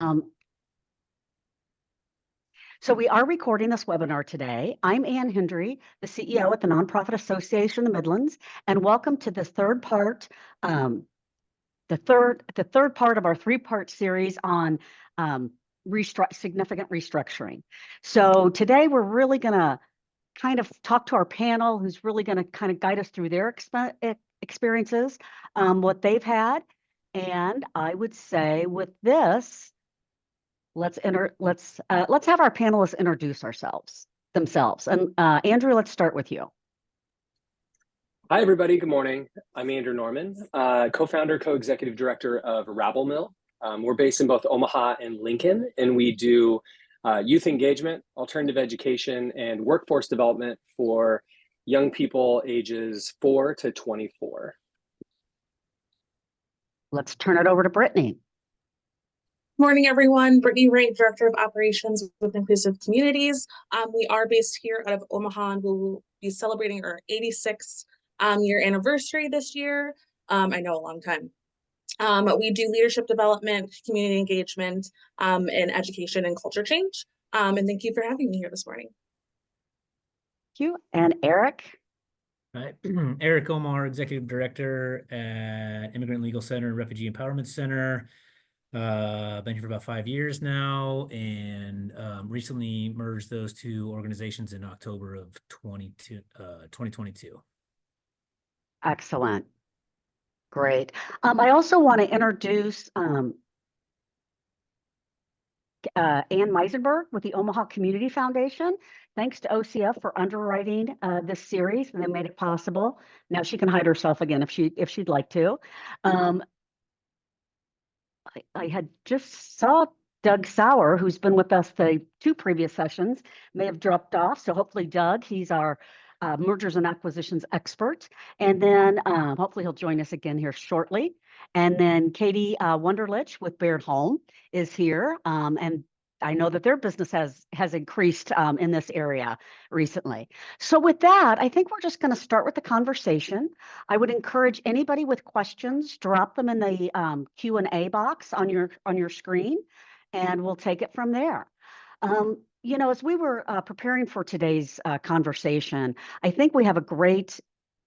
Um, so we are recording this webinar today. I'm Ann Hendry, the CEO at the Nonprofit Association of the Midlands, and welcome to the third part, the third part of our three-part series on significant restructuring. So today we're really going to kind of talk to our panel, who's really going to kind of guide us through their experiences, what they've had, and I would say with this, let's have our panelists introduce themselves. And Andrew, let's start with you. Hi, everybody. Good morning. I'm Andrew Norman, co-founder, co-executive director of Rabble Mill. We're based in both Omaha and Lincoln, and we do youth engagement, alternative education, and workforce development for young people ages 4 to 24. Let's turn it over to Brittany. Morning, everyone. Brittany Wright, Director of Operations with Inclusive Communities. We are based here out of Omaha, and we'll be celebrating our 86th year anniversary this year. I know, a long time. We do leadership development, community engagement, and education and culture change. And thank you for having me here this morning. Thank you. And Eric? Hi, Eric Omar, Executive Director at Immigrant Legal Center and Refugee Empowerment Center. Been here for about 5 years now, and recently merged those two organizations in October of 2022. Excellent. Great. I also want to introduce Ann Meisenberg with the Omaha Community Foundation. Thanks to OCF for underwriting this series, and they made it possible. Now she can hide herself again if she'd like to. I had just saw Doug Sauer, who's been with us the 2 previous sessions, may have dropped off. So hopefully Doug, he's our mergers and acquisitions expert. And then hopefully he'll join us again here shortly. And then Katie Wunderlich with Baird Holm is here. And I know that their business has increased in this area recently. So with that, I think we're just going to start with the conversation. I would encourage anybody with questions, drop them in the Q&A box on your screen, and we'll take it from there. You know, as we were preparing for today's conversation, I think we have a great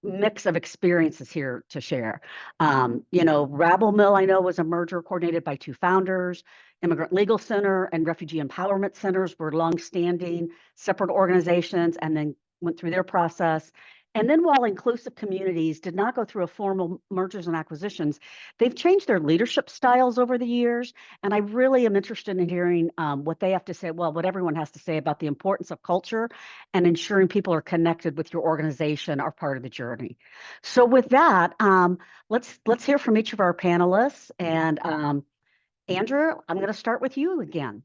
mix of experiences here to share. You know, Rabble Mill, I know, was a merger coordinated by 2 founders. Immigrant Legal Center and Refugee Empowerment Centers were longstanding separate organizations and then went through their process. And then while Inclusive Communities did not go through a formal mergers and acquisitions, they've changed their leadership styles over the years. And I really am interested in hearing what they have to say, well, what everyone has to say about the importance of culture and ensuring people are connected with your organization are part of the journey. So with that, let's hear from each of our panelists. And Andrew, I'm going to start with you again.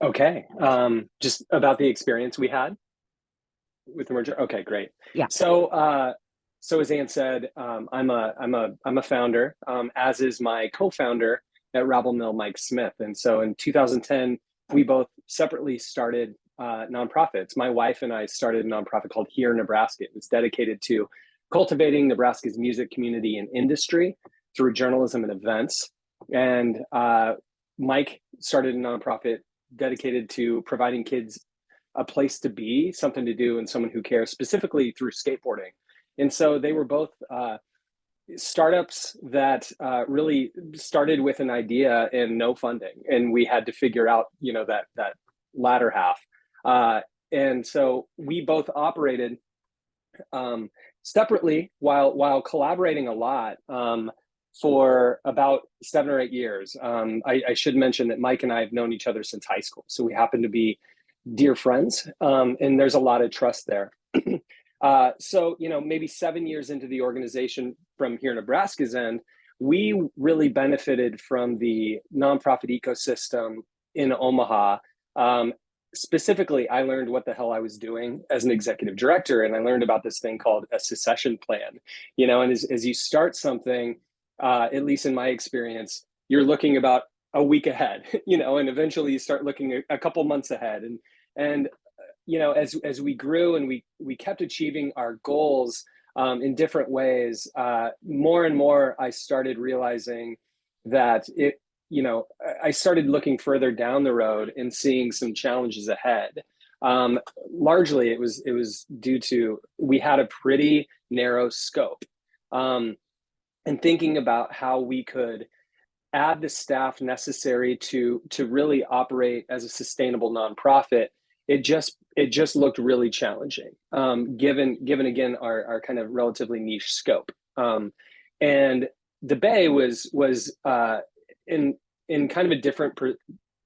Okay, just about the experience we had with the merger. Okay, great. Yeah. So, as Ann said, I'm a founder, as is my co-founder at Rabble Mill, Mike Smith. And so in 2010, we both separately started nonprofits. My wife and I started a nonprofit called Here Nebraska. It was dedicated to cultivating Nebraska's music community and industry through journalism and events. And Mike started a nonprofit dedicated to providing kids a place to be, something to do, and someone who cares, specifically through skateboarding. And so they were both startups that really started with an idea and no funding, and we had to figure out, you know, that latter half. And so we both operated separately while collaborating a lot for about 7 or 8 years. I should mention that Mike and I have known each other since high school, so we happen to be dear friends, and there's a lot of trust there. So, you know, maybe 7 years into the organization from Here Nebraska's end, we really benefited from the nonprofit ecosystem in Omaha. Specifically, I learned what the hell I was doing as an executive director, and I learned about this thing called a succession plan. You know, and as you start something, at least in my experience, you're looking about a week ahead, you know, and eventually you start looking a couple months ahead. And you know, as we grew and we kept achieving our goals in different ways, more and more I started realizing that I started looking further down the road and seeing some challenges ahead. Largely, it was due to we had a pretty narrow scope, and thinking about how we could add the staff necessary to really operate as a sustainable nonprofit. It just looked really challenging, given again our kind of relatively niche scope. And the Bay was in kind of a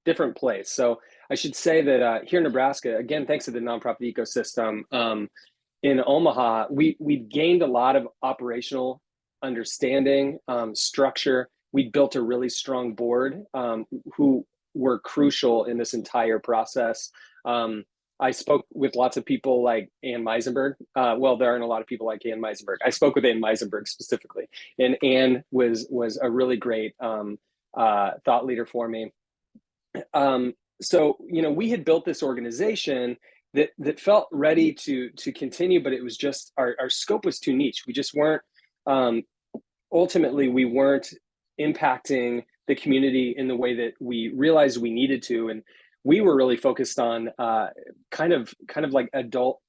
different place. So I should say that here in Nebraska, again, thanks to the nonprofit ecosystem, in Omaha, we gained a lot of operational understanding, structure. We built a really strong board who were crucial in this entire process. I spoke with lots of people like Ann Meisenberg. Well, there aren't a lot of people like Ann Meisenberg. I spoke with Ann Meisenberg specifically, and Ann was a really great thought leader for me. So we had built this organization that felt ready to continue, but it was just our scope was too niche. We just weren't ultimately we weren't impacting the community in the way that we realized we needed to, and we were really focused on kind of like adult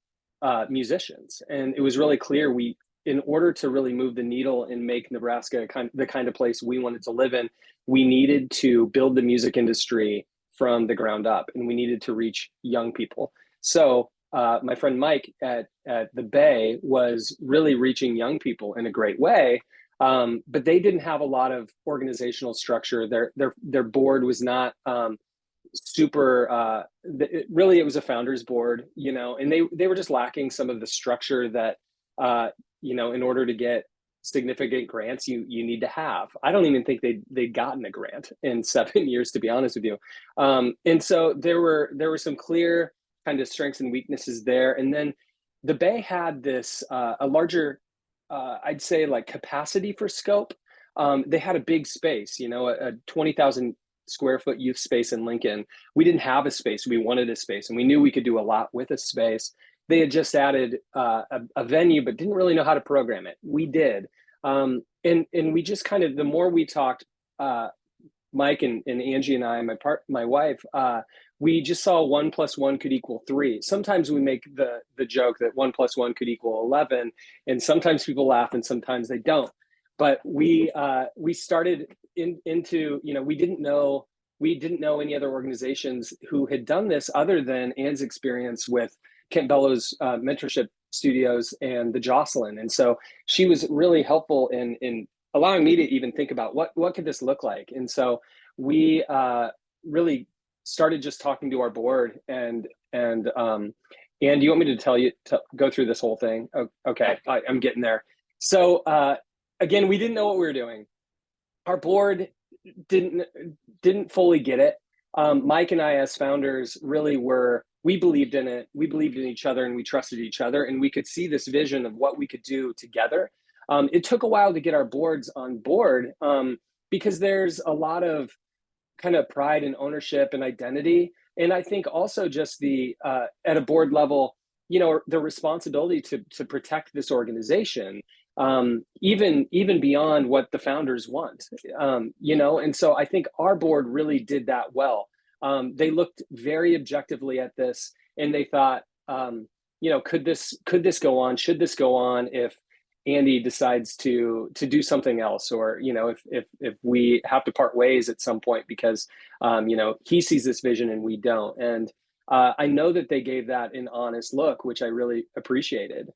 musicians. And it was really clear in order to really move the needle and make Nebraska the kind of place we wanted to live in, we needed to build the music industry from the ground up, and we needed to reach young people. So my friend Mike at the Bay was really reaching young people in a great way. But they didn't have a lot of organizational structure. Their board was not super. Really, it was a founders board, and they were just lacking some of the structure that in order to get significant grants you need to have. I don't even think they'd gotten a grant in 7 years, to be honest with you. And so there were some clear kind of strengths and weaknesses there. And then the Bay had this a larger, I'd say, like capacity for scope. They had a big space, a 20,000 square foot youth space in Lincoln. We didn't have a space. We wanted a space, and we knew we could do a lot with a space. They had just added a venue, but didn't really know how to program it. We did. And we just kind of, the more we talked, Mike and Angie and I, my wife, we just saw 1 + 1 could equal 3. Sometimes we make the joke that 1 + 1 could equal 11, and sometimes people laugh and sometimes they don't. But we started into, we didn't know any other organizations who had done this other than Ann's experience with Kent Bellows mentorship studios and the Jocelyn. And so she was really helpful in allowing me to even think about what could this look like. And so we really started just talking to our board and do you want me to go through this whole thing? Okay, I'm getting there. So again, we didn't know what we were doing. Our board didn't fully get it. Mike and I, as founders, really we believed in it. We believed in each other, and we trusted each other, and we could see this vision of what we could do together. It took a while to get our boards on board because there's a lot of kind of pride and ownership and identity. And I think also just at a board level, the responsibility to protect this organization, even beyond what the founders want, and so I think our board really did that well. They looked very objectively at this, and they thought, could this go on? Should this go on if Andy decides to do something else, or if we have to part ways at some point because he sees this vision and we don't. And I know that they gave that an honest look, which I really appreciated.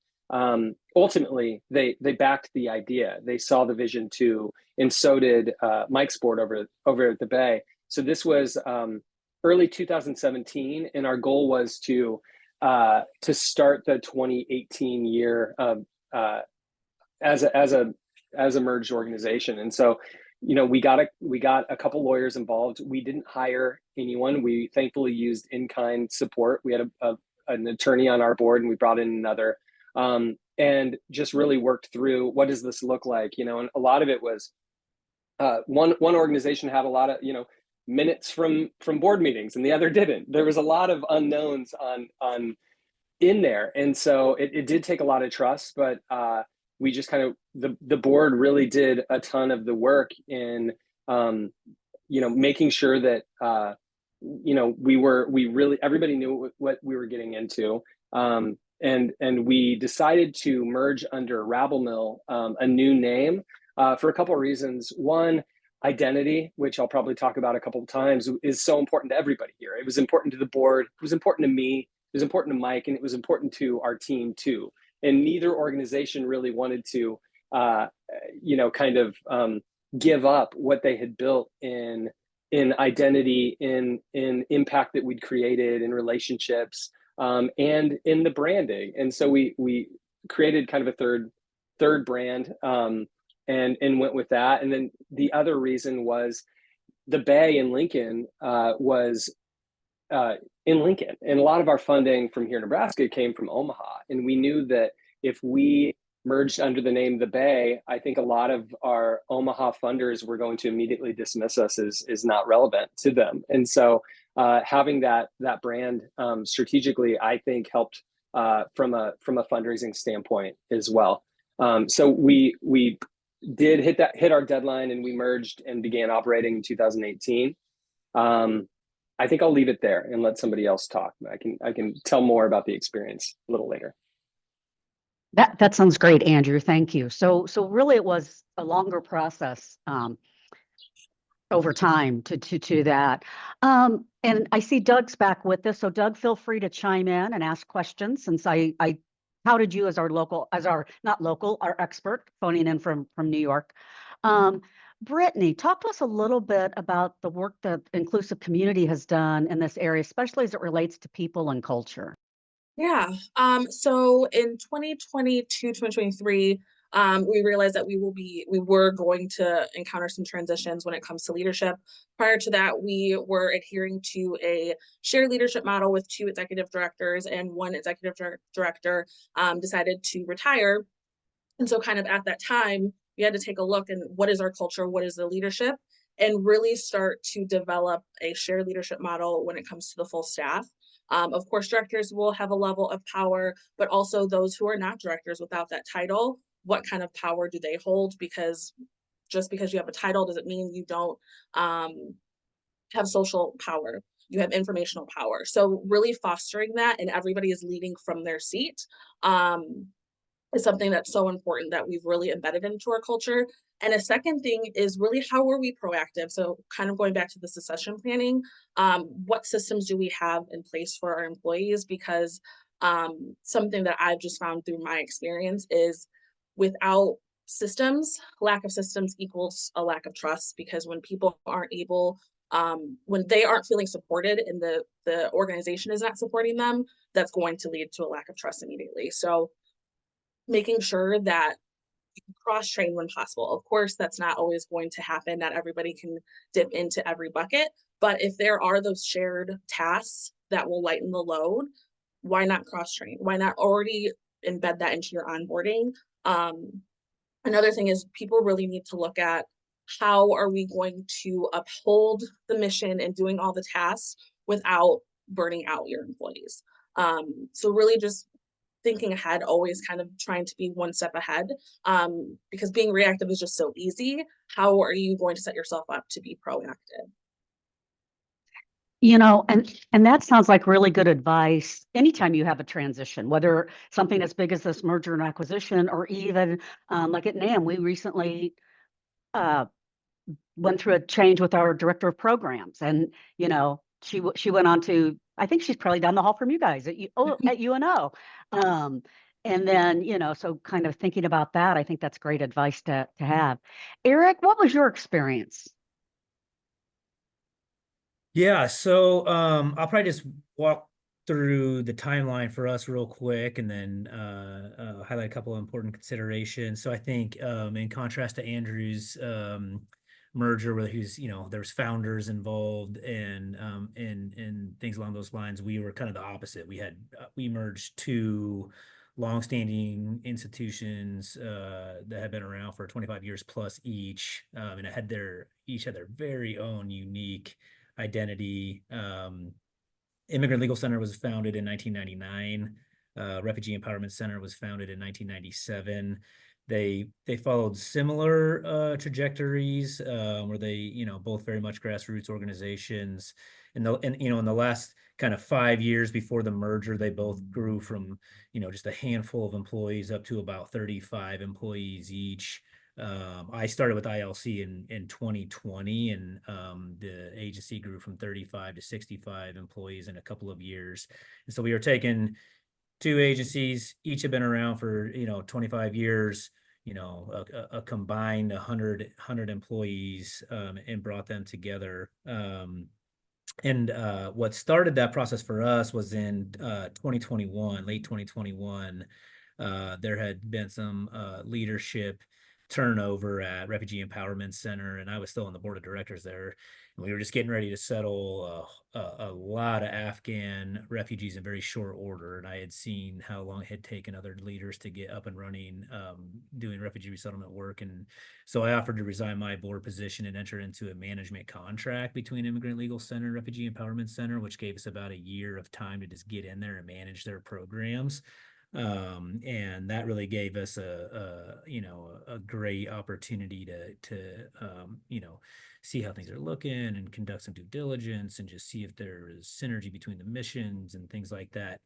Ultimately, they backed the idea. They saw the vision too, and so did Mike's board over at the Bay. So this was early 2017, and our goal was to start the 2018 year as a merged organization. And so, we got a couple lawyers involved. We didn't hire anyone. We thankfully used in-kind support. We had an attorney on our board, and we brought in another, and just really worked through what does this look like, and a lot of it was one organization had a lot of minutes from board meetings, and the other didn't. There was a lot of unknowns on in there, and so it did take a lot of trust, but we just kind of the board really did a ton of the work in making sure that everybody knew what we were getting into. And we decided to merge under Rabble Mill, a new name, for a couple of reasons. One, identity, which I'll probably talk about a couple of times, is so important to everybody here. It was important to the board, it was important to me, it was important to Mike, and it was important to our team too. And neither organization really wanted to, give up what they had built in identity, in impact that we'd created, in relationships, and in the branding. And so we created kind of a third brand, and went with that. And then the other reason was the Bay in Lincoln was in Lincoln, and a lot of our funding from here in Nebraska came from Omaha. And we knew that if we merged under the name the Bay, I think a lot of our Omaha funders were going to immediately dismiss us as not relevant to them. And so having that brand strategically, I think, helped from a fundraising standpoint as well. So we did hit our deadline, and we merged and began operating in 2018. I think I'll leave it there and let somebody else talk. I can tell more about the experience a little later. That sounds great, Andrew. Thank you. So really, it was a longer process over time to that. And I see Doug's back with us. So Doug, feel free to chime in and ask questions, since I touted you as our expert phoning in from New York. Brittany, talk to us a little bit about the work that Inclusive Community has done in this area, especially as it relates to people and culture. Yeah. So in 2022, 2023, we realized that we were going to encounter some transitions when it comes to leadership. Prior to that, we were adhering to a shared leadership model with 2 executive directors, and 1 executive director decided to retire. And so kind of at that time, we had to take a look and what is our culture, what is the leadership, and really start to develop a shared leadership model when it comes to the full staff. Of course, directors will have a level of power, but also those who are not directors without that title, what kind of power do they hold? Because just because you have a title doesn't mean you don't have social power. You have informational power. So really fostering that, and everybody is leading from their seat, is something that's so important that we've really embedded into our culture. And a second thing is really, how are we proactive? So kind of going back to the succession planning, what systems do we have in place for our employees? Because something that I've just found through my experience is, without systems, lack of systems equals a lack of trust. Because when people aren't able, when they aren't feeling supported and the organization is not supporting them, that's going to lead to a lack of trust immediately. So making sure that you can cross-train when possible. Of course, that's not always going to happen. Not everybody can dip into every bucket, but if there are those shared tasks that will lighten the load, why not cross-train? Why not already embed that into your onboarding? Another thing is, people really need to look at, how are we going to uphold the mission and doing all the tasks without burning out your employees? So really just thinking ahead, always kind of trying to be one step ahead, because being reactive is just so easy. How are you going to set yourself up to be proactive? And that sounds like really good advice anytime you have a transition, whether something as big as this merger and acquisition, or even like at NAM, we recently went through a change with our director of programs, and she went on to, I think she's probably down the hall from you guys at UNO. And then, so kind of thinking about that, I think that's great advice to have. Eric, what was your experience? Yeah, so I'll probably just walk through the timeline for us real quick, and then highlight a couple of important considerations. So I think in contrast to Andrew's merger, where he's, there was founders involved and things along those lines, we were kind of the opposite. We merged 2 longstanding institutions that had been around for 25 years plus each, and each had their very own unique identity. Immigrant Legal Center was founded in 1999. Refugee Empowerment Center was founded in 1997. they followed similar trajectories, where they, you know, both very much grassroots organizations. In the last kind of 5 years before the merger, they both grew from, you know, just a handful of employees up to about 35 employees each. I started with ILC in 2020, and the agency grew from 35 to 65 employees in a couple of years. And so we were taking two agencies, each have been around for, you know, 25 years, you know, a combined 100 employees, and brought them together. And what started that process for us was in 2021, late 2021. There had been some leadership turnover at Refugee Empowerment Center, and I was still on the board of directors there. And we were just getting ready to settle a lot of Afghan refugees in very short order. And I had seen how long it had taken other leaders to get up and running, doing refugee resettlement work. And so I offered to resign my board position and enter into a management contract between Immigrant Legal Center and Refugee Empowerment Center, which gave us about a year of time to just get in there and manage their programs. And that really gave us a great opportunity to you know, see how things are looking and conduct some due diligence and just see if there is synergy between the missions and things like that.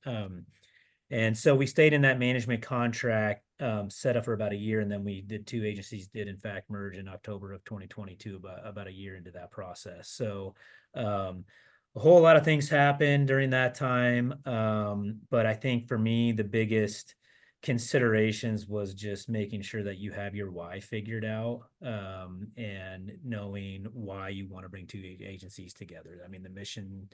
And so we stayed in that management contract, set up for about a year, and then the two agencies did in fact merge in October of 2022, about a year into that process. So a whole lot of things happened during that time. But I think for me, the biggest considerations was just making sure that you have your why figured out, and knowing why you want to bring two agencies together. I mean, the mission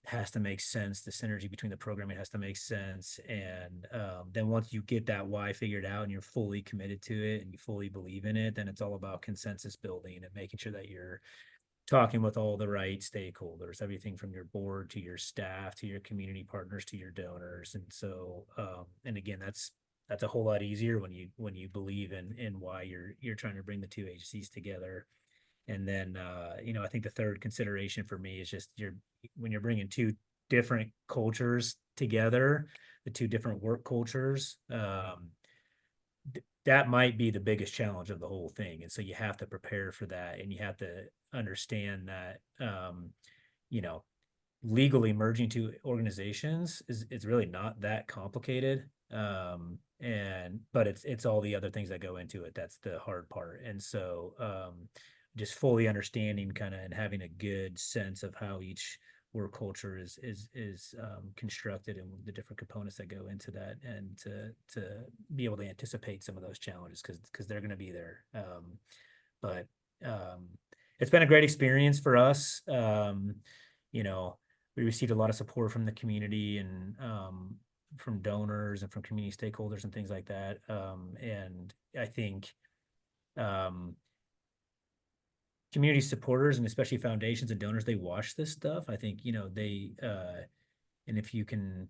has to make sense. The synergy between the programming has to make sense. And then once you get that why figured out and you're fully committed to it and you fully believe in it, then it's all about consensus building and making sure that you're talking with all the right stakeholders, everything from your board to your staff to your community partners to your donors. And so, and again, that's a whole lot easier when you believe in why you're trying to bring the two agencies together. And then, you know, I think the third consideration for me is just when you're bringing two different cultures together, the two different work cultures, that might be the biggest challenge of the whole thing. And so you have to prepare for that, and you have to understand that, you know, legally merging two organizations is really not that complicated. But it's all the other things that go into it. That's the hard part. And so, just fully understanding kind of and having a good sense of how each work culture is constructed and the different components that go into that, and to be able to anticipate some of those challenges because they're going to be there. But it's been a great experience for us. You know, we received a lot of support from the community and from donors and from community stakeholders and things like that. And I think community supporters, and especially foundations and donors, they watch this stuff. I think, you know, and if you can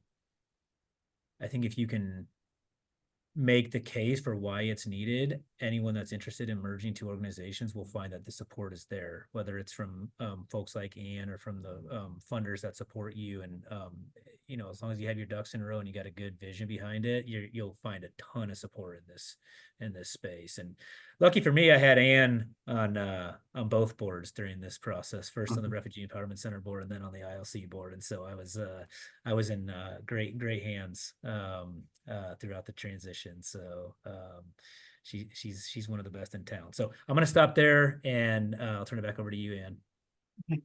make the case for why it's needed, anyone that's interested in merging two organizations will find that the support is there, whether it's from folks like Ann or from the funders that support you. And you know, as long as you have your ducks in a row and you got a good vision behind it, you'll find a ton of support in this space. And lucky for me, I had Ann on both boards during this process, first on the Refugee Empowerment Center board and then on the ILC board. And so I was in great hands throughout the transition. So she's one of the best in town. So I'm going to stop there, and I'll turn it back over to you, Ann. Okay.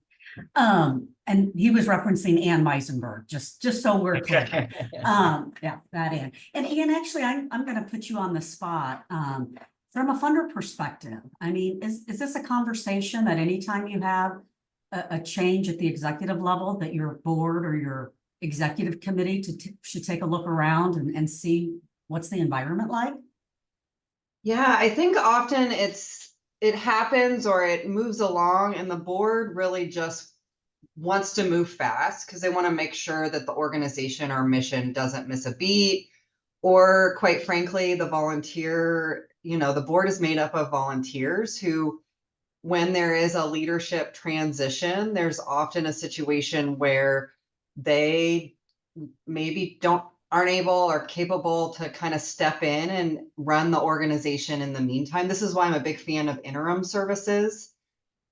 And he was referencing Ann Meisenberg, just so we're clear. Yeah, that Ann. And Ann, actually, I'm going to put you on the spot. From a funder perspective, I mean, is this a conversation that anytime you have a change at the executive level, that your board or your executive committee should take a look around and see what's the environment like? Yeah, I think often it happens or it moves along, and the board really just wants to move fast because they want to make sure that the organization or mission doesn't miss a beat. Or quite frankly, the board is made up of volunteers who, when there is a leadership transition, there's often a situation where they maybe don't aren't able or capable to kind of step in and run the organization in the meantime. This is why I'm a big fan of interim services,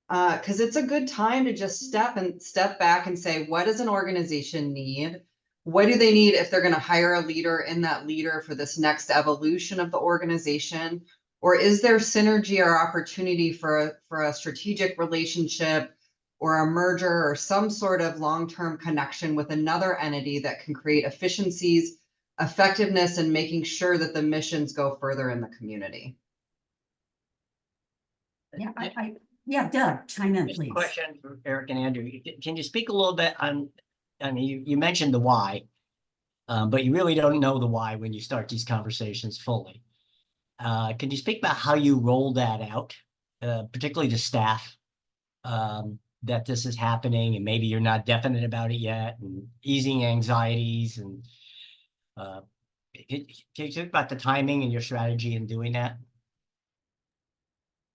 because it's a good time to just step back and say, what does an organization need? What do they need if they're going to hire a leader in that leader for this next evolution of the organization? Or is there synergy or opportunity for a strategic relationship or a merger or some sort of long-term connection with another entity that can create efficiencies, effectiveness, and making sure that the missions go further in the community? Yeah, Doug, chime in, Just a please. question for Eric and Andrew. Can you speak a little bit on, I mean, you mentioned the why, but you really don't know the why when you start these conversations fully. Can you speak about how you roll that out, particularly to staff, that this is happening and maybe you're not definite about it yet, and easing anxieties, and can you talk about the timing and your strategy in doing that?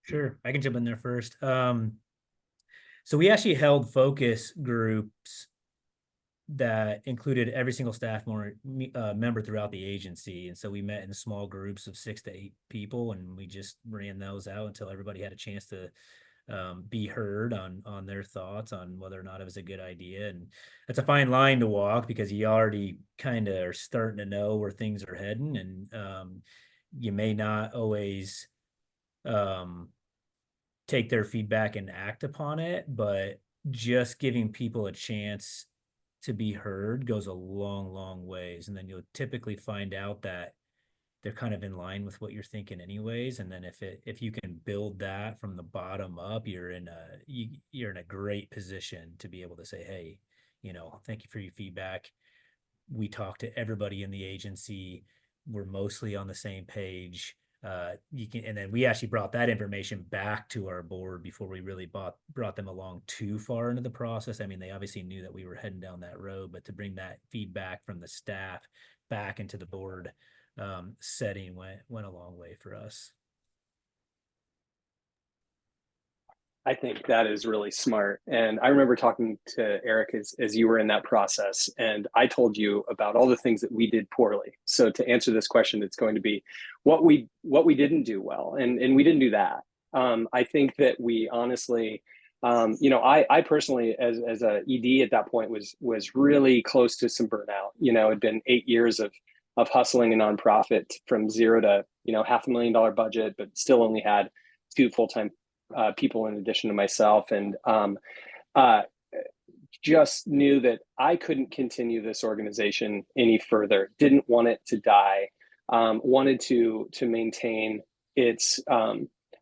Sure, I can jump in there first. So we actually held focus groups that included every single staff member throughout the agency. And so we met in small groups of 6 to 8 people, and we just ran those out until everybody had a chance to be heard on their thoughts on whether or not it was a good idea. And that's a fine line to walk, because you already kind of are starting to know where things are heading, and you may not always take their feedback and act upon it, but just giving people a chance to be heard goes a long ways. And then you'll typically find out that they're kind of in line with what you're thinking anyways. And then if you can build that from the bottom up, you're in a great position to be able to say, hey, thank you for your feedback. We talked to everybody in the agency. We're mostly on the same page. And then we actually brought that information back to our board before we really brought them along too far into the process. I mean, they obviously knew that we were heading down that road, but to bring that feedback from the staff back into the board setting went a long way for us. I think that is really smart. And I remember talking to Eric as you were in that process, and I told you about all the things that we did poorly. So to answer this question, it's going to be what we didn't do well, and we didn't do that. I think that we honestly, I personally, as a ED at that point, was really close to some burnout. It'd been 8 years of hustling a nonprofit from zero to $500,000 budget, but still only had 2 full-time people in addition to myself, and just knew that I couldn't continue this organization any further. Didn't want it to die. Wanted to maintain its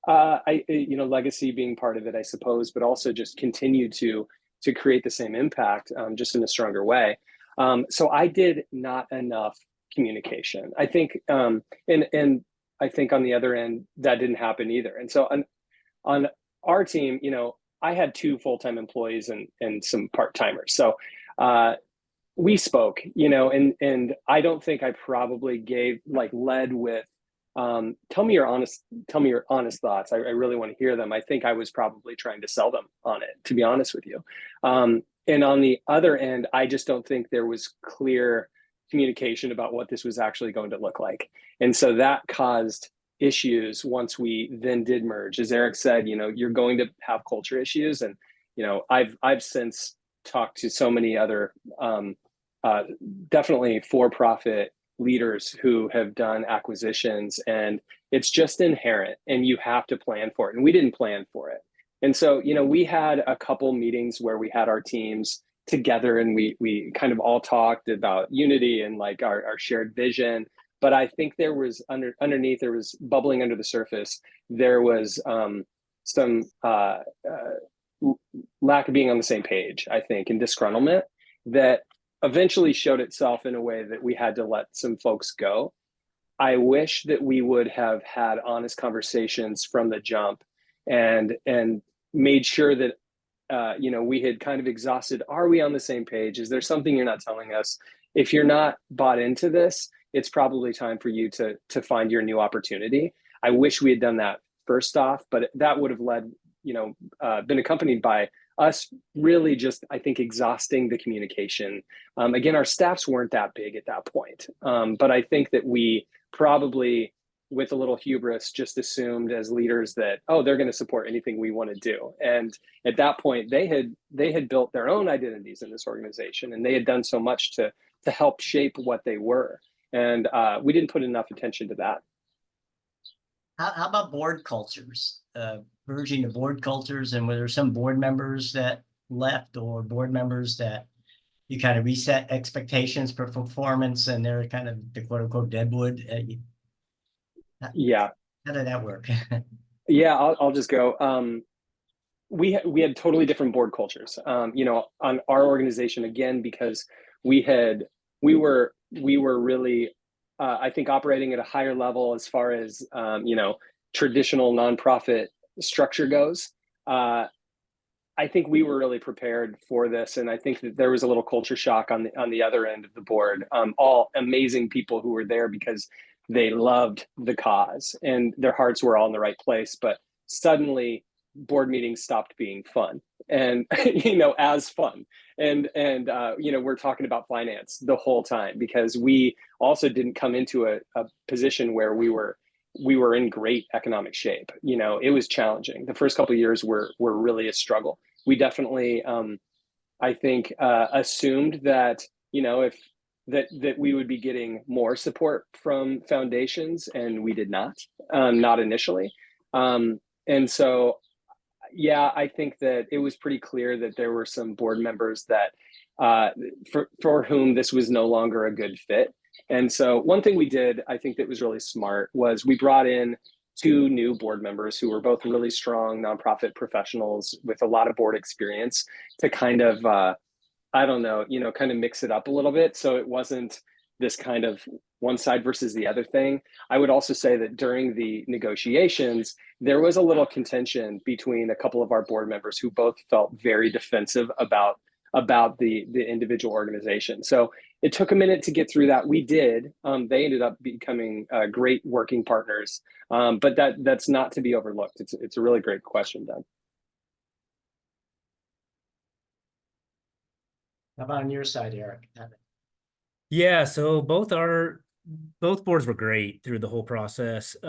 legacy being part of it, I suppose, but also just continue to create the same impact, just in a stronger way. So I did not enough communication, I think, and I think on the other end that didn't happen either. And so on our team, I had 2 full-time employees and some part-timers. So we spoke, and I don't think I probably led with, tell me your honest thoughts. I really want to hear them. I think I was probably trying to sell them on it, to be honest with you. And on the other end, I just don't think there was clear communication about what this was actually going to look like. And so that caused issues once we then did merge. As Eric said, you're going to have culture issues. And, I've since talked to so many other definitely for-profit leaders who have done acquisitions, and it's just inherent, and you have to plan for it. And we didn't plan for it. And so, we had a couple meetings where we had our teams together, and we kind of all talked about unity and our shared vision. But I think there was underneath, there was bubbling under the surface, there was some lack of being on the same page, I think, and disgruntlement that eventually showed itself in a way that we had to let some folks go. I wish that we would have had honest conversations from the jump and made sure that we had kind of exhausted, are we on the same page? Is there something you're not telling us? If you're not bought into this, it's probably time for you to find your new opportunity. I wish we had done that first off, but that would have led, been accompanied by us really just, I think, exhausting the communication. Again, our staffs weren't that big at that point. But I think that we probably, with a little hubris, just assumed as leaders that, oh, they're going to support anything we want to do. And at that point, they had built their own identities in this organization, and they had done so much to help shape what they were. And we didn't put enough attention to that. How about board cultures? Merging the board cultures, and were there some board members that left, or board members that you kind of reset expectations for performance, and they're kind of the quote unquote deadwood? Yeah. How did that work? Yeah, I'll just go. We had totally different board cultures, you know, on our organization, again, because we were really, I think, operating at a higher level as far as, you know, traditional nonprofit structure goes. I think we were really prepared for this, and I think that there was a little culture shock on the other end of the board. All amazing people who were there because they loved the cause and their hearts were all in the right place, but suddenly board meetings stopped being fun, and you know, as fun, and you know, we're talking about finance the whole time, because we also didn't come into a position where we were in great economic shape. You know, it was challenging. The first couple of years were really a struggle. We definitely, I think, assumed that, you know, that we would be getting more support from foundations, and we did not initially. And so, yeah, I think that it was pretty clear that there were some board members that for whom this was no longer a good fit. And so one thing we did, I think, that was really smart, was we brought in 2 new board members who were both really strong nonprofit professionals with a lot of board experience, to kind of, I don't know, you know, kind of mix it up a little bit, so it wasn't this kind of one side versus the other thing. I would also say that during the negotiations, there was a little contention between a couple of our board members who both felt very defensive about the individual organization. So it took a minute to get through that. We did. They ended up becoming great working partners, but that's not to be overlooked. It's a really great question, Doug. How about on your side, Eric? Yeah, so both boards were great through the whole process. It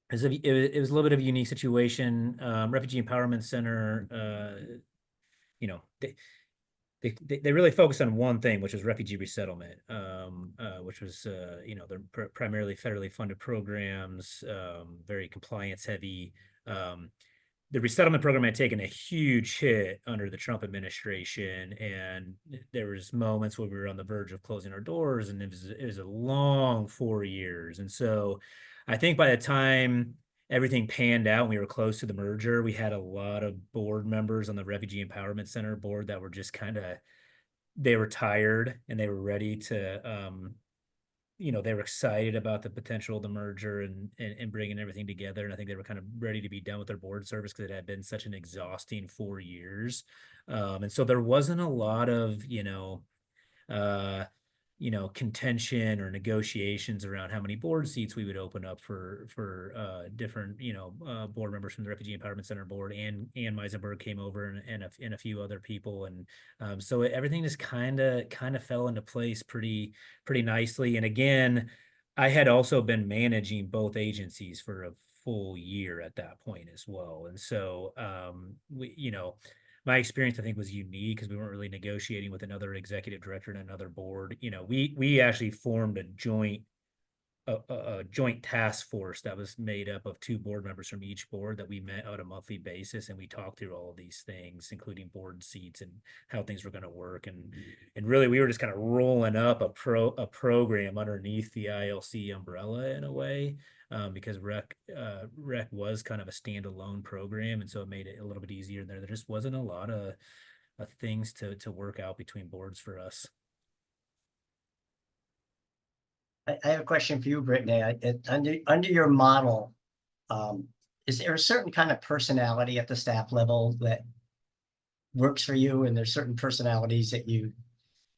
was a little bit of a unique situation. Refugee Empowerment Center, you know, they really focused on one thing, which was refugee resettlement, which was, you know, they're primarily federally funded programs, very compliance heavy. The resettlement program had taken a huge hit under the Trump administration, and there was moments where we were on the verge of closing our doors, and it was a long 4 years. And so I think by the time everything panned out and we were close to the merger, we had a lot of board members on the Refugee Empowerment Center board that were just kind of, they were tired and they were ready to, you know, they were excited about the potential of the merger and bringing everything together. And I think they were kind of ready to be done with their board service, because it had been such an exhausting 4 years. And so there wasn't a lot of, contention or negotiations around how many board seats we would open up for different, board members from the Refugee Empowerment Center board. And Ann Meisenberg came over, and a few other people. And so everything just kind of fell into place pretty nicely. And again, I had also been managing both agencies for a full year at that point as well. And so, my experience, I think, was unique because we weren't really negotiating with another executive director and another board. We actually formed a joint task force that was made up of 2 board members from each board that we met on a monthly basis, and we talked through all of these things, including board seats and how things were going to work. And really, we were just kind of rolling up a program underneath the ILC umbrella in a way. Because rec was kind of a standalone program, and so it made it a little bit easier there. There just wasn't a lot of things to work out between boards for us. I have a question for you, Brittany. Under your model, is there a certain kind of personality at the staff level that works for you, and there's certain personalities that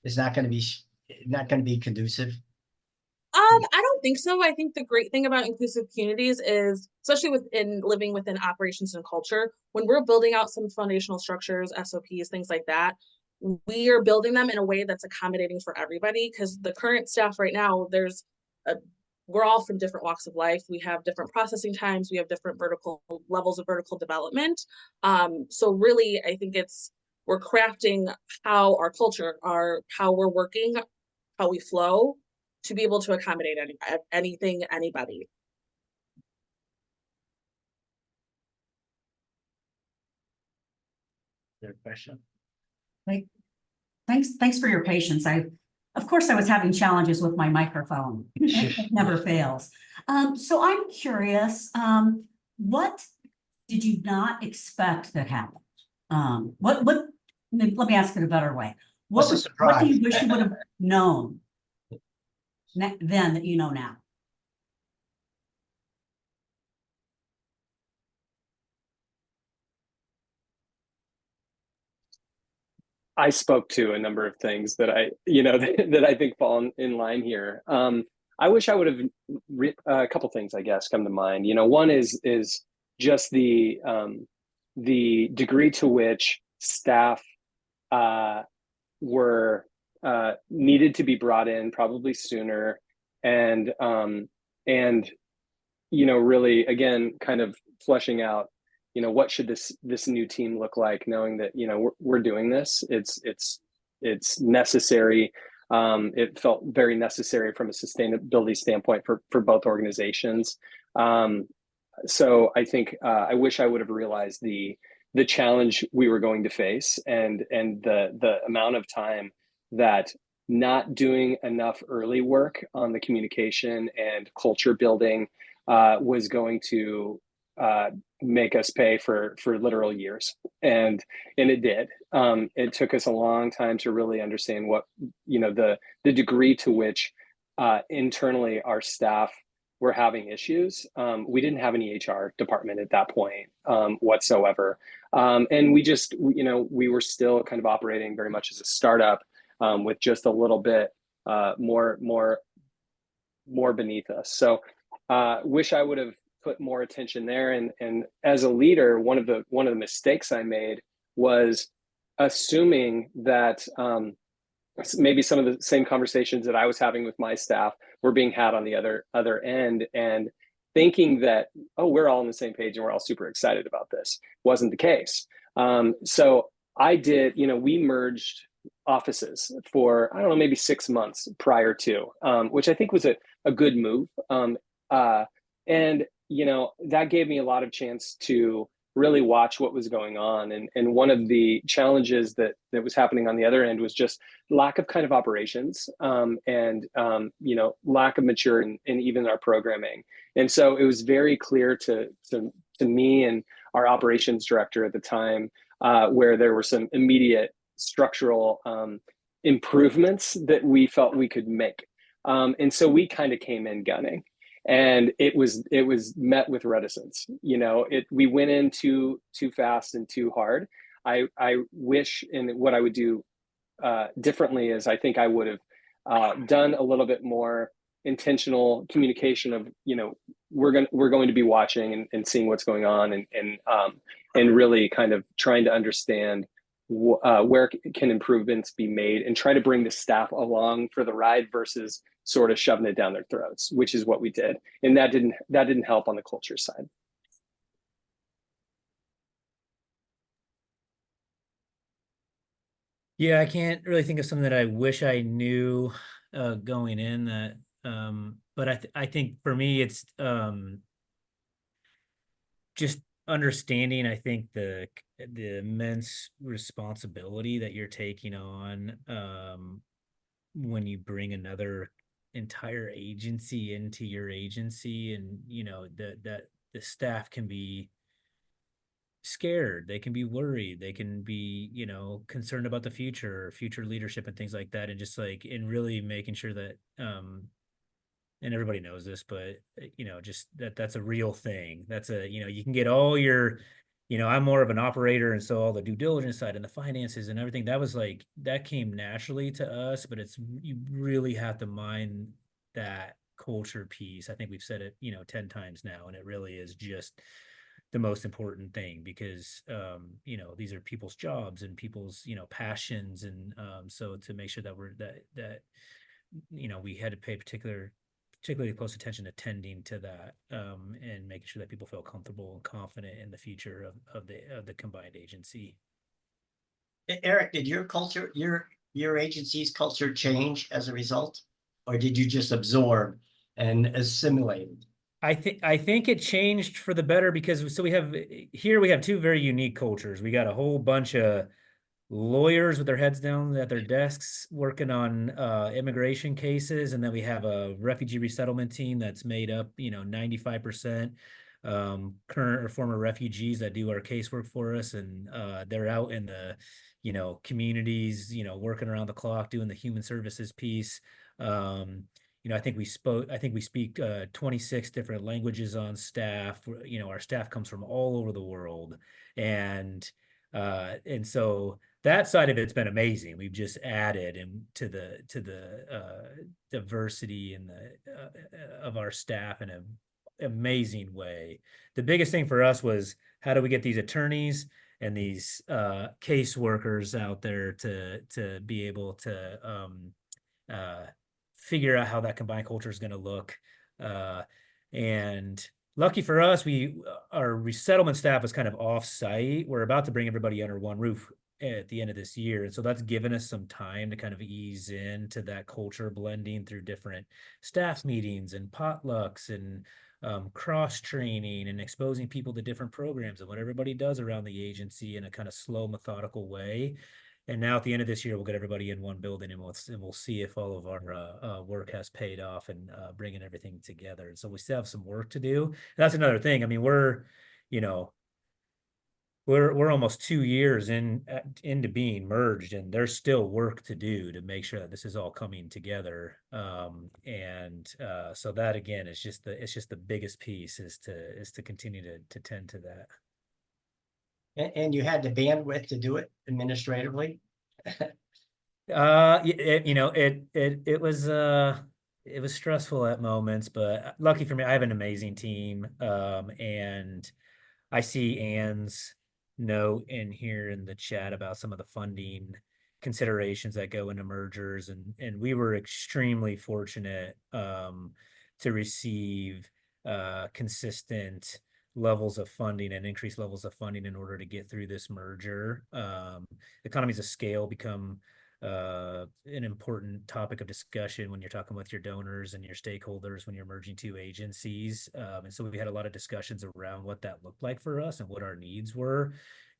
it's not going to be conducive? I don't think so. I think the great thing about inclusive communities is, especially within living within operations and culture, when we're building out some foundational structures, SOPs, things like that, we are building them in a way that's accommodating for everybody. Because the current staff right now, we're all from different walks of life. We have different processing times. We have different vertical levels of vertical development. So really, I think we're crafting how our culture, how we're working, how we flow, to be able to accommodate anything, anybody. Their question. Thanks for your patience. Of course, I was having challenges with my microphone. It never fails. So I'm curious, what did you not expect that happened? Let me ask it a better way. What's the What do you surprise? wish you would have known then that you know now? I spoke to a number of things that that I think fall in line here. I wish I would have a couple things, I guess, come to mind. One is just the degree to which staff were needed to be brought in probably sooner, and really, again, kind of fleshing out, what should this new team look like, knowing that we're doing this. It's necessary. It felt very necessary from a sustainability standpoint for both organizations. So I think I wish I would have realized the challenge we were going to face, and the amount of time that not doing enough early work on the communication and culture building was going to make us pay for literal years, and it did. It took us a long time to really understand what the degree to which internally our staff were having issues. We didn't have any HR department at that point whatsoever, and we were still kind of operating very much as a startup with just a little bit more beneath us. So wish I would have put more attention there. And as a leader, one of the mistakes I made was assuming that maybe some of the same conversations that I was having with my staff were being had on the other end, and thinking that, oh, we're all on the same page and we're all super excited about this. Wasn't the case. So I did, we merged offices for, I don't know, maybe 6 months prior to, which I think was a good move. And that gave me a lot of chance to really watch what was going on. And one of the challenges that was happening on the other end was just lack of kind of operations, and lack of maturity in even our programming. And so it was very clear to me and our operations director at the time, where there were some immediate structural improvements that we felt we could make. And so we kind of came in gunning. And it was met with reticence. We went in too fast and too hard. I wish, and what I would do differently is, I think I would have done a little bit more intentional communication of, we're going to be watching and seeing what's going on, and really kind of trying to understand where can improvements be made, and try to bring the staff along for the ride versus sort of shoving it down their throats, which is what we did. And that didn't help on the culture side. Yeah, I can't really think of something that I wish I knew going in that, but I think for me, it's just understanding, I think, the immense responsibility that you're taking on when you bring another entire agency into your agency, and that the staff can be scared, they can be worried, they can be concerned about the future leadership and things like that, and just and really making sure that and everybody knows this, but just that's a real thing. That's you can get all your I'm more of an operator, and so all the due diligence side and the finances and everything, that came naturally to us, but you really have to mind that culture piece, I think we've said it, 10 times now, and it really is just the most important thing because, these are people's jobs and people's, passions. And so to make sure that we had to pay particularly close attention to tending to that, and making sure that people feel comfortable and confident in the future of the combined agency. Eric, did your agency's culture change as a result, or did you just absorb and assimilate? I think it changed for the better because we have two very unique cultures. We got a whole bunch of lawyers with their heads down at their desks working on immigration cases, and then we have a refugee resettlement team that's made up 95% current or former refugees that do our casework for us, and they're out in the communities working around the clock doing the human services piece. I think we speak 26 different languages on staff. Our staff comes from all over the world, and so that side of it's been amazing. We've just added to the diversity and of our staff in an amazing way. The biggest thing for us was how do we get these attorneys and these caseworkers out there to be able to figure out how that combined culture is going to look. And lucky for us, our resettlement staff was kind of off-site. We're about to bring everybody under one roof at the end of this year. And so that's given us some time to kind of ease into that culture blending through different staff meetings and potlucks and cross-training and exposing people to different programs and what everybody does around the agency in a kind of slow, methodical way. And now at the end of this year, we'll get everybody in one building and we'll see if all of our work has paid off and bringing everything together. And so we still have some work to do. And that's another thing. I mean, we're almost 2 years into being merged, and there's still work to do to make sure that this is all coming together. So that again is just the biggest piece is to continue to tend to that. And you had the bandwidth to do it administratively? It was stressful at moments, but lucky for me, I have an amazing team. And I see Ann's note in here in the chat about some of the funding considerations that go into mergers, and we were extremely fortunate to receive consistent levels of funding and increased levels of funding in order to get through this merger. Economies of scale become an important topic of discussion when you're talking with your donors and your stakeholders when you're merging two agencies. And so we had a lot of discussions around what that looked like for us and what our needs were.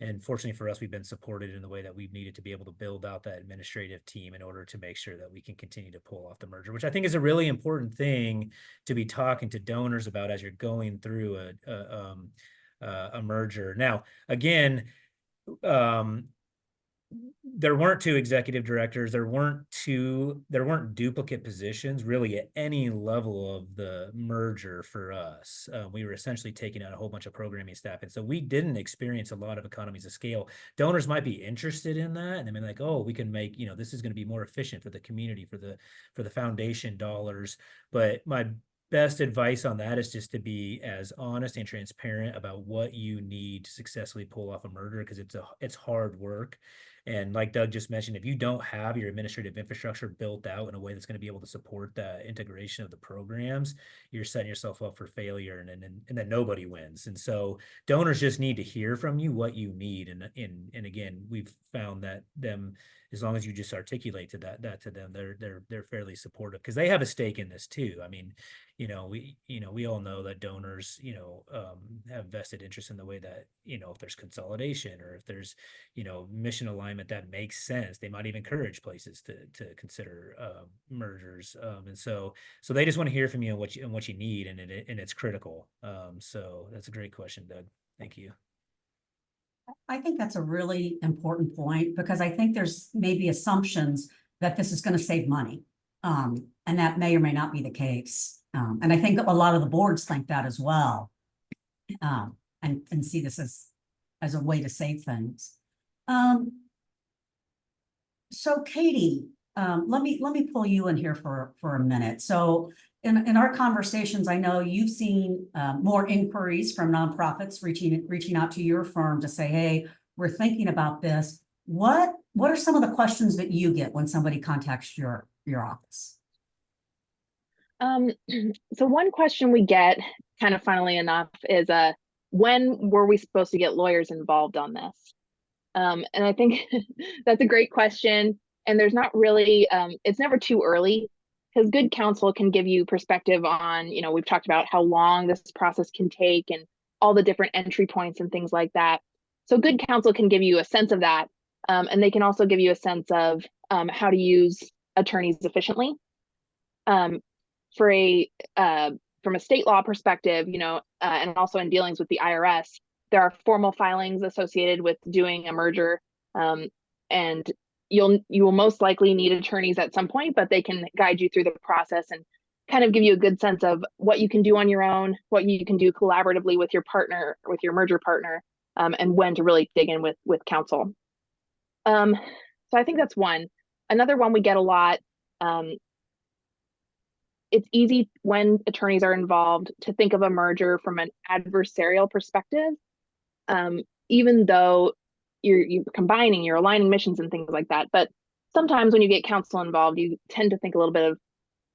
And fortunately for us, we've been supported in the way that we've needed to be able to build out that administrative team in order to make sure that we can continue to pull off the merger, which I think is a really important thing to be talking to donors about as you're going through a merger. Now, again, there weren't two executive directors. There weren't duplicate positions really at any level of the merger for us. We were essentially taking out a whole bunch of programming staff. And so we didn't experience a lot of economies of scale. Donors might be interested in that. And I mean, like, oh, we can make, this is going to be more efficient for the community, for the foundation dollars. But my best advice on that is just to be as honest and transparent about what you need to successfully pull off a merger, because it's hard work. And like Doug just mentioned, if you don't have your administrative infrastructure built out in a way that's going to be able to support the integration of the programs, you're setting yourself up for failure, and then nobody wins. And so donors just need to hear from you what you need. And again, we've found that as long as you just articulate that to them, they're fairly supportive, because they have a stake in this too. I mean, we all know that donors, have vested interest in the way that, if there's consolidation or if there's, mission alignment that makes sense, they might even encourage places to consider mergers. And so they just want to hear from you and what you need, and it's critical. So that's a great question, Doug. Thank you. I think that's a really important point, because I think there's maybe assumptions that this is going to save money. And that may or may not be the case. And I think a lot of the boards think that as well, and see this as a way to save things. So Katie, let me pull you in here for a minute. So in our conversations, I know you've seen more inquiries from nonprofits reaching out to your firm to say, hey, we're thinking about this. What are some of the questions that you get when somebody contacts your office? So one question we get, kind of funnily enough, is when were we supposed to get lawyers involved on this? And I think that's a great question. And there's not really, it's never too early, because good counsel can give you perspective on, we've talked about how long this process can take and all the different entry points and things like that. So good counsel can give you a sense of that. And they can also give you a sense of how to use attorneys efficiently. From a state law perspective, and also in dealings with the IRS, there are formal filings associated with doing a merger, and you will most likely need attorneys at some point, but they can guide you through the process and kind of give you a good sense of what you can do on your own, what you can do collaboratively with your partner, with your merger partner, and when to really dig in with counsel. So I think that's one. Another one we get a lot. It's easy when attorneys are involved to think of a merger from an adversarial perspective, even though you're combining, you're aligning missions and things like that. But sometimes when you get counsel involved, you tend to think a little bit of,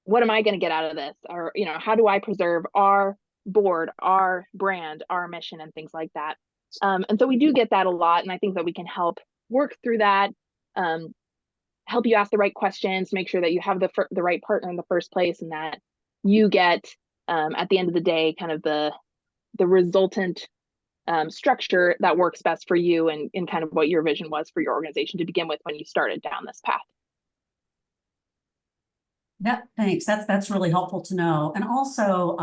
what am I going to get out of this? Or, how do I preserve our board, our brand, our mission, and things like that. And so we do get that a lot. And I think that we can help work through that, help you ask the right questions, make sure that you have the right partner in the first place, and that you get, at the end of the day, kind of the resultant structure that works best for you and kind of what your vision was for your organization to begin with when you started down this path. Yeah, thanks. That's really helpful to know. And also,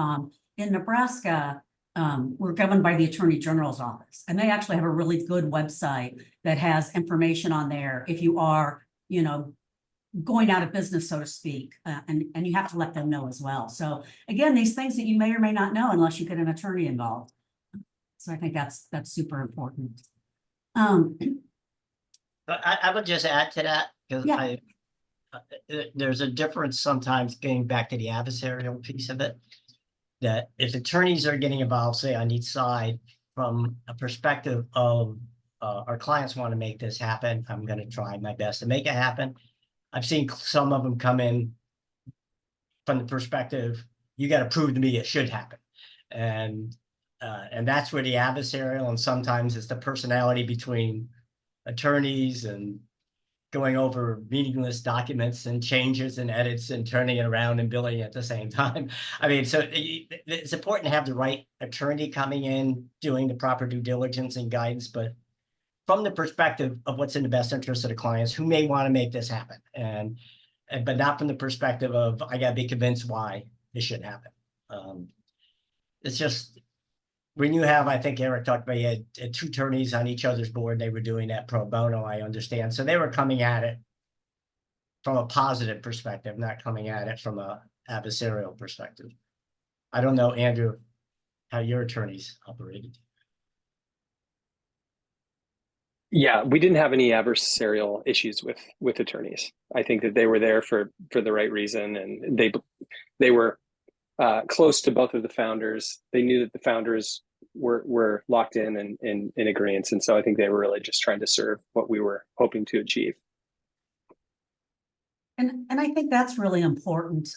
in Nebraska, we're governed by the Attorney General's office, and they actually have a really good website that has information on there if you are, going out of business, so to speak, and you have to let them know as well. So again, these things that you may or may not know unless you get an attorney involved. So I think that's super important. But I would just add to that, because Yeah. There's a difference sometimes, getting back to the adversarial piece of it, that if attorneys are getting involved, say on each side, from a perspective of our clients want to make this happen, I'm going to try my best to make it happen. I've seen some of them come in from the perspective, you got to prove to me it should happen. And that's where the adversarial, and sometimes it's the personality between attorneys and going over meaningless documents and changes and edits and turning it around and billing at the same time. I mean, so it's important to have the right attorney coming in, doing the proper due diligence and guidance, but from the perspective of what's in the best interest of the clients who may want to make this happen, but not from the perspective of, I got to be convinced why this should happen. It's just, when you have, I think Eric talked about, you had two attorneys on each other's board, they were doing that pro bono, I understand. So they were coming at it from a positive perspective, not coming at it from a adversarial perspective. I don't know, Andrew, how your attorneys operated. Yeah, we didn't have any adversarial issues with attorneys. I think that they were there for the right reason, and they were close to both of the founders. They knew that the founders were locked in and in agreement, and so I think they were really just trying to serve what we were hoping to achieve. And I think that's really important.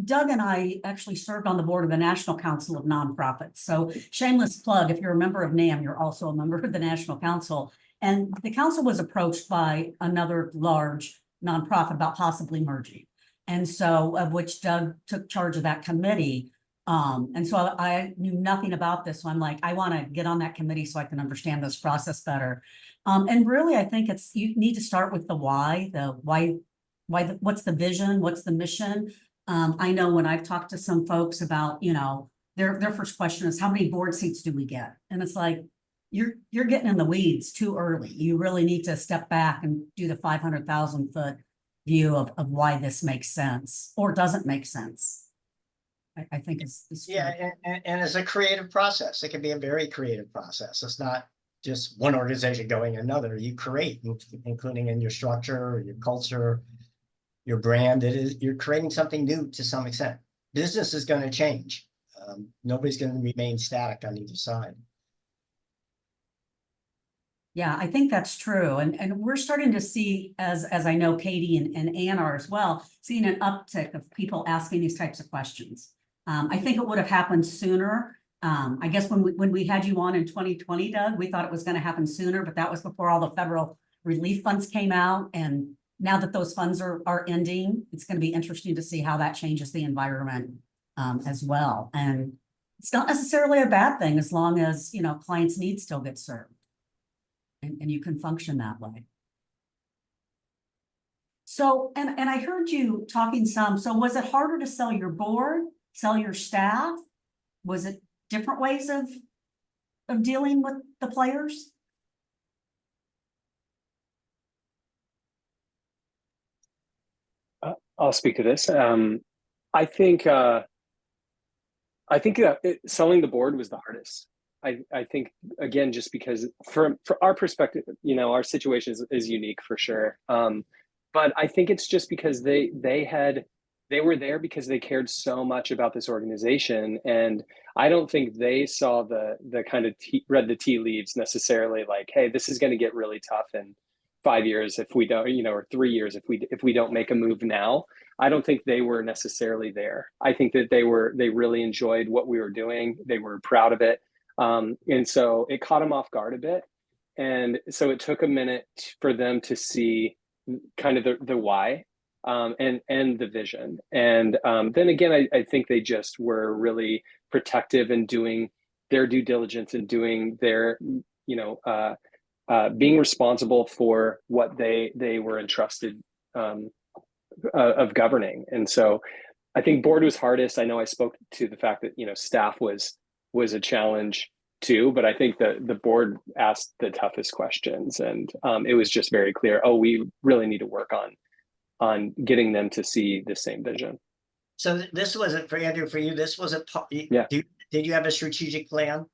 Doug and I actually served on the board of the National Council of Nonprofits. So shameless plug, if you're a member of NAM, you're also a member of the National Council. And the council was approached by another large nonprofit about possibly merging. And so, of which Doug took charge of that committee. And so I knew nothing about this. So I'm like, I want to get on that committee so I can understand this process better. And really, I think you need to start with the why, what's the vision? What's the mission? I know when I've talked to some folks about, their first question is, how many board seats do we get? And it's like, you're getting in the weeds too early. You really need to step back and do the 500,000 foot view of why this makes sense or doesn't make sense. I think it's yeah, and it's a creative process. It can be a very creative process. It's not just one organization going another. You create, including in your structure, your culture, your brand. You're creating something new to some extent. business is going to change. Nobody's going to remain static on either side. Yeah, I think that's true. And we're starting to see, as I know Katie and Ann are as well, seeing an uptick of people asking these types of questions. I think it would have happened sooner. I guess when we had you on in 2020, Doug, we thought it was going to happen sooner, but that was before all the federal relief funds came out. And now that those funds are ending, it's going to be interesting to see how that changes the environment as well. And it's not necessarily a bad thing as long as, you know, clients' needs still get served. And you can function that way. So, and I heard you talking some, so was it harder to sell your board, sell your staff? Was it different ways of dealing with the players? I'll speak to this. I think selling the board was the hardest. I think, again, just because for our perspective, you know, our situation is unique for sure. But I think it's just because they were there because they cared so much about this organization, and I don't think they saw the kind of read the tea leaves necessarily, like, hey, this is going to get really tough in 5 years if we don't, you know, or 3 years if we don't make a move now. I don't think they were necessarily there. I think that they really enjoyed what we were doing. They were proud of it. And so it caught them off guard a bit. And so it took a minute for them to see kind of the why and the vision. And then again, I think they just were really protective in doing their due diligence and doing their, you know, being responsible for what they were entrusted of governing. And so I think board was hardest. I know I spoke to the fact that, you know, staff was a challenge too, but I think that the board asked the toughest questions, and it was just very clear, oh, we really need to work on getting them to see the same vision. So this wasn't for Andrew, for you, this was yeah. Did you have a strategic plan?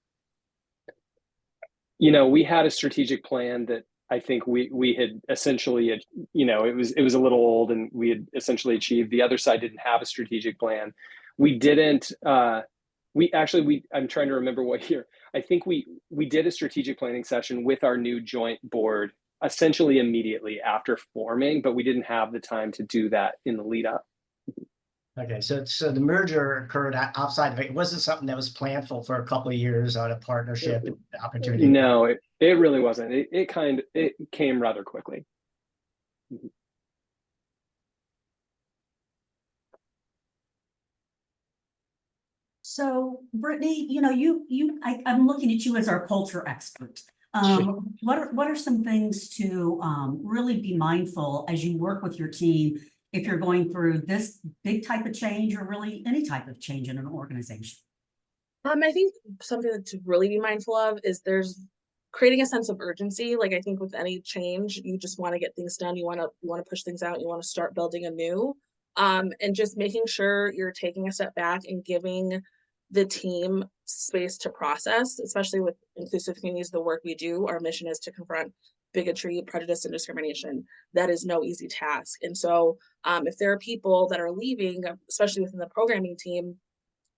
You know, we had a strategic plan that I think we had essentially, you know, it was a little old, and we had essentially achieved. The other side didn't have a strategic plan. We didn't, I'm trying to remember what year. I think we did a strategic planning session with our new joint board essentially immediately after forming, but we didn't have the time to do that in the lead up. Okay, so the merger occurred outside of it. It wasn't something that was planned for a couple of years on a partnership opportunity. No, it really wasn't. It came rather quickly. So Brittany, you know, I'm looking at you as our culture expert. What are some things to really be mindful as you work with your team if you're going through this big type of change, or really any type of change in an organization? I think something to really be mindful of is there's creating a sense of urgency. Like, I think with any change, you just want to get things done. You want to push things out. You want to start building anew. And just making sure you're taking a step back and giving the team space to process, especially with inclusive communities, the work we do. Our mission is to confront bigotry, prejudice, and discrimination. That is no easy task. And so if there are people that are leaving, especially within the programming team,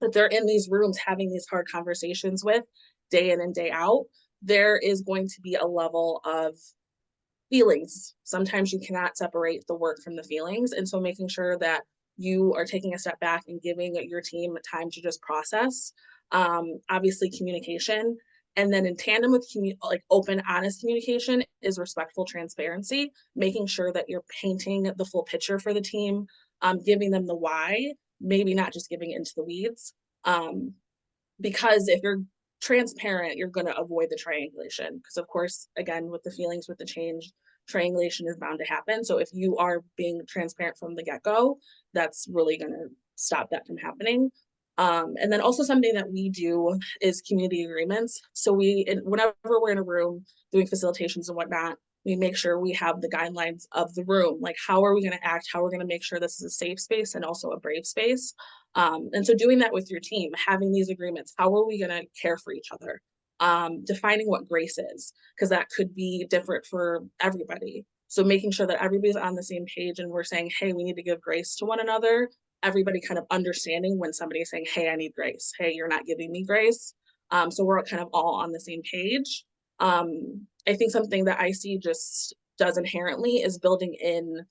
that they're in these rooms having these hard conversations with day in and day out, there is going to be a level of feelings. Sometimes you cannot separate the work from the feelings. And so making sure that you are taking a step back and giving your team time to just process. Obviously, communication. And then in tandem with like open, honest communication is respectful transparency, making sure that you're painting the full picture for the team, giving them the why, maybe not just giving it into the weeds. Because if you're transparent, you're going to avoid the triangulation. Because of course, again, with the feelings, with the change, triangulation is bound to happen. So if you are being transparent from the get-go, that's really going to stop that from happening. And then also something that we do is community agreements. So whenever we're in a room doing facilitations and whatnot, we make sure we have the guidelines of the room. Like, how are we going to act? How are we going to make sure this is a safe space and also a brave space? And so doing that with your team, having these agreements, how are we going to care for each other? Defining what grace is, because that could be different for everybody. So making sure that everybody's on the same page and we're saying, hey, we need to give grace to one another. everybody kind of understanding when somebody is saying, hey, I need grace. Hey, you're not giving me grace. So we're kind of all on the same page. I think something that IC just does inherently is building in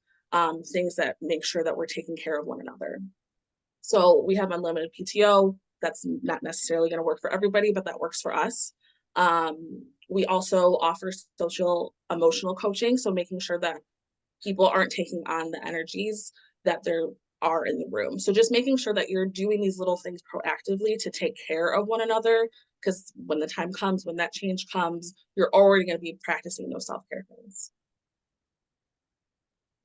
things that make sure that we're taking care of one another. So we have unlimited PTO. That's not necessarily going to work for everybody, but that works for us. We also offer social emotional coaching. So making sure that people aren't taking on the energies that there are in the room. So just making sure that you're doing these little things proactively to take care of one another, because when the time comes, when that change comes, you're already going to be practicing those self-care things.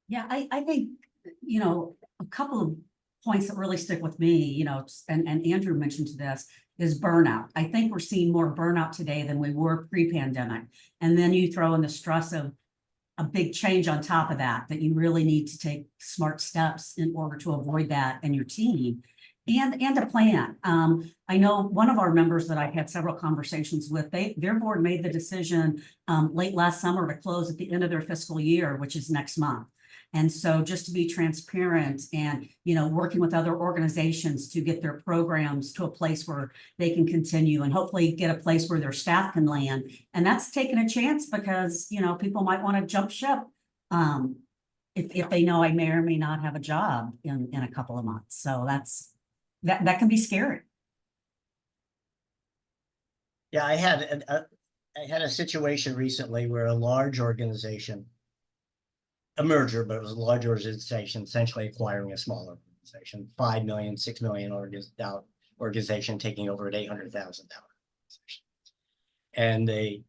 Yeah, I think, you know, a couple of points that really stick with me, you know, and Andrew mentioned to this, is burnout. I think we're seeing more burnout today than we were pre-pandemic. And then you throw in the stress of a big change on top of that, that you really need to take smart steps in order to avoid that in your team, and a plan. I know one of our members that I've had several conversations with, their board made the decision late last summer to close at the end of their fiscal year, which is next month. And so just to be transparent and, you know, working with other organizations to get their programs to a place where they can continue and hopefully get a place where their staff can land. And that's taking a chance because, you know, people might want to jump ship if they know I may or may not have a job in a couple of months. So that can be scary. Yeah, I had a situation recently where a large organization, a merger, but it was a large organization essentially acquiring a smaller organization, 5 million, 6 million organization taking over an $800,000 organization. And the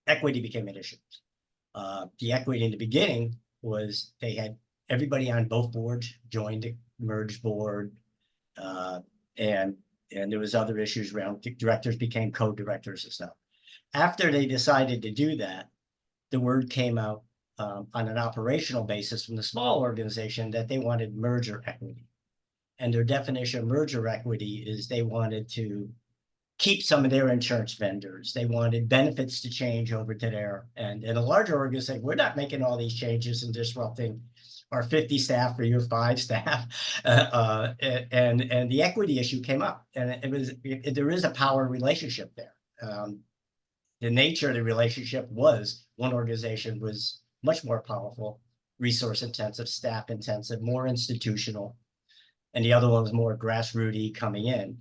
equity became an issue. The equity in the beginning was they had everybody on both boards joined the merged board, and there was other issues around directors became co-directors and stuff. After they decided to do that, the word came out on an operational basis from the small organization that they wanted merger equity. And their definition of merger equity is they wanted to keep some of their insurance vendors. They wanted benefits to change over to their, and in a larger organization, we're not making all these changes and disrupting our 50 staff or your 5 staff. And the equity issue came up, and there is a power relationship there. The nature of the relationship was one organization was much more powerful, resource intensive, staff intensive, more institutional, and the other one was more grassrooty coming in.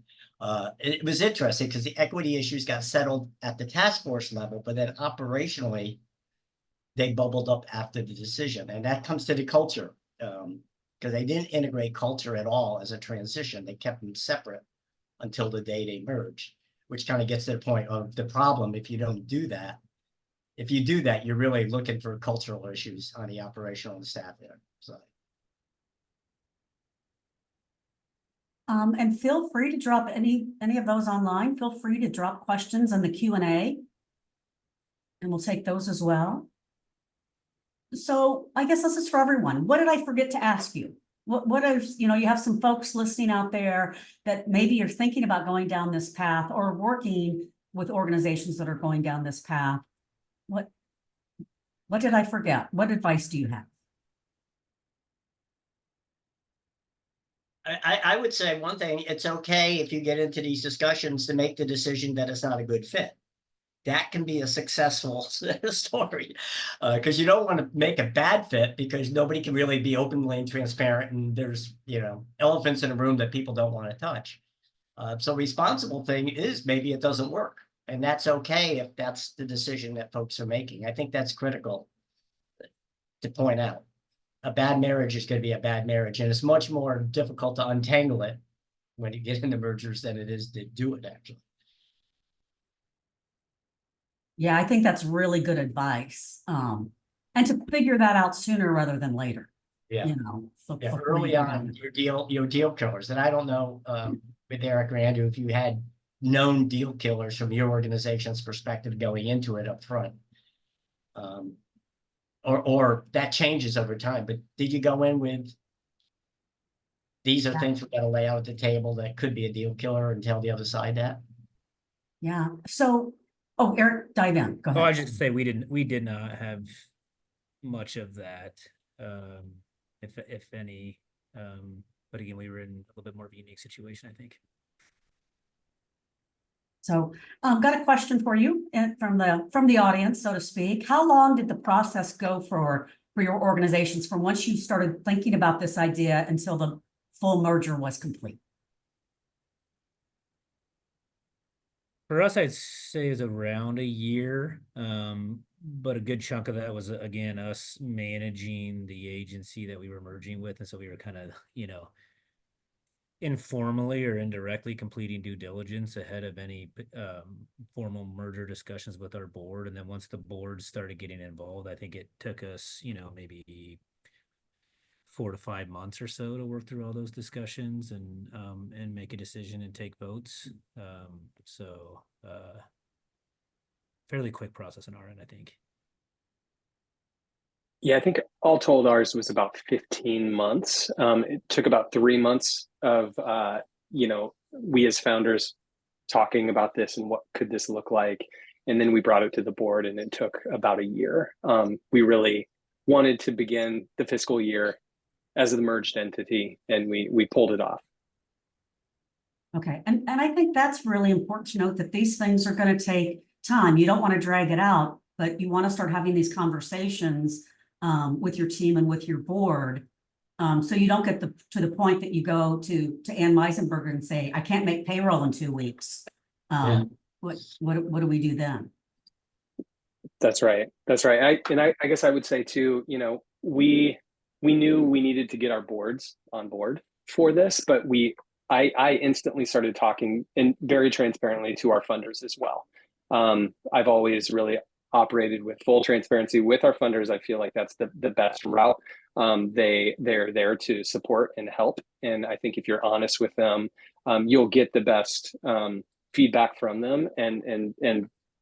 It was interesting because the equity issues got settled at the task force level, but then operationally, they bubbled up after the decision. And that comes to the culture, because they didn't integrate culture at all as a transition. They kept them separate until the day they merged, which kind of gets to the point of the problem. If you don't do that, if you do that, you're really looking for cultural issues on the operational and staff there. So. And feel free to drop any of those online. Feel free to drop questions in the Q&A, and we'll take those as well. So I guess this is for everyone. What did I forget to ask you? What is, you know, you have some folks listening out there that maybe you're thinking about going down this path or working with organizations that are going down this path. What did I forget? What advice do you have? I would say one thing, it's okay if you get into these discussions to make the decision that it's not a good fit. That can be a successful story, because you don't want to make a bad fit because nobody can really be openly and transparent, and there's, you know, elephants in a room that people don't want to touch. So responsible thing is maybe it doesn't work, and that's okay if that's the decision that folks are making. I think that's critical to point out. A bad marriage is going to be a bad marriage, and it's much more difficult to untangle it when you get into mergers than it is to do it, actually. Yeah, I think that's really good advice. And to figure that out sooner rather than later. Yeah. You know, so yeah, early on, your deal killers. And I don't know with Eric or Andrew if you had known deal killers from your organization's perspective going into it up front. Or that changes over time. But did you go in with these are things we got to lay out at the table that could be a deal killer and tell the other side that? Yeah. So, oh, Eric, dive in. Go ahead. Oh, I just say we did not have much of that, if any. But again, we were in a little bit more of a unique situation, I think. So, got a question for you from the audience, so to speak. How long did the process go for your organizations from once you started thinking about this idea until the full merger was complete? For us, I'd say it's around a year, but a good chunk of that was, again, us managing the agency that we were merging with. And so we were kind of, informally or indirectly completing due diligence ahead of any formal merger discussions with our board. And then once the board started getting involved, I think it took us, maybe 4 to 5 months or so to work through all those discussions and make a decision and take votes. So fairly quick process on our end, I think. Yeah, I think all told ours was about 15 months. It took about 3 months of, we as founders talking about this and what could this look like. And then we brought it to the board and it took about a year. We really wanted to begin the fiscal year as the merged entity, and we pulled it off. Okay, and I think that's really important to note that these things are going to take time. You don't want to drag it out, but you want to start having these conversations with your team and with your board. So you don't get to the point that you go to Ann Meisenberger and say, I can't make payroll in 2 weeks. What do we do then? That's right. I guess I would say too, we knew we needed to get our boards on board for this, but I instantly started talking and very transparently to our funders as well. I've always really operated with full transparency with our funders. I feel like that's the best route. They're there to support and help. And I think if you're honest with them, you'll get the best feedback from them and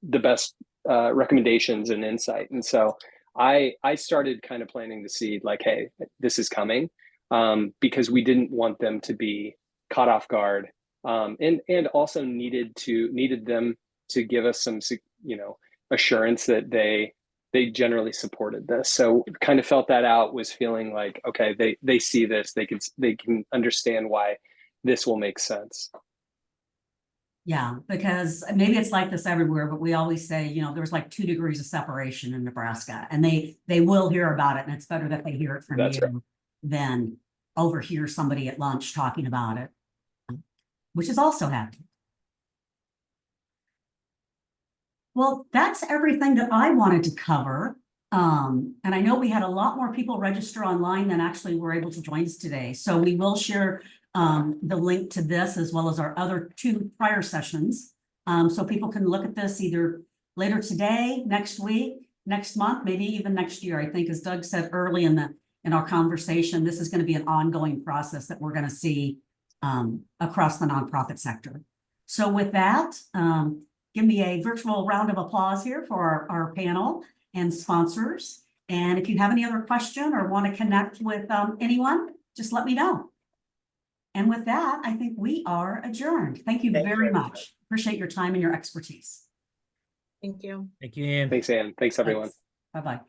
the best recommendations and insight. And so I started kind of planting the seed like, hey, this is coming, because we didn't want them to be caught off guard, and also needed them to give us some, assurance that they generally supported this. So kind of felt that out, was feeling like, okay, they see this, they can understand why this will make sense. Yeah, because maybe it's like this everywhere, but we always say, there's like 2 degrees of separation in Nebraska, and they will hear about it, and it's better that they hear it from That's you right. than overhear somebody at lunch talking about it, which is also happening. Well, that's everything that I wanted to cover. And I know we had a lot more people register online than actually were able to join us today. So we will share the link to this as well as our other 2 prior sessions. So people can look at this either later today, next week, next month, maybe even next year. I think, as Doug said early in our conversation, this is going to be an ongoing process that we're going to see across the nonprofit sector. So with that, give me a virtual round of applause here for our panel and sponsors. And if you have any other question or want to connect with anyone, just let me know. And with that, I think we are adjourned. Thank you very much. Appreciate your time and your expertise. Thank you. Thank you, Ann. Thanks, Ann. Thanks, everyone. Bye-bye.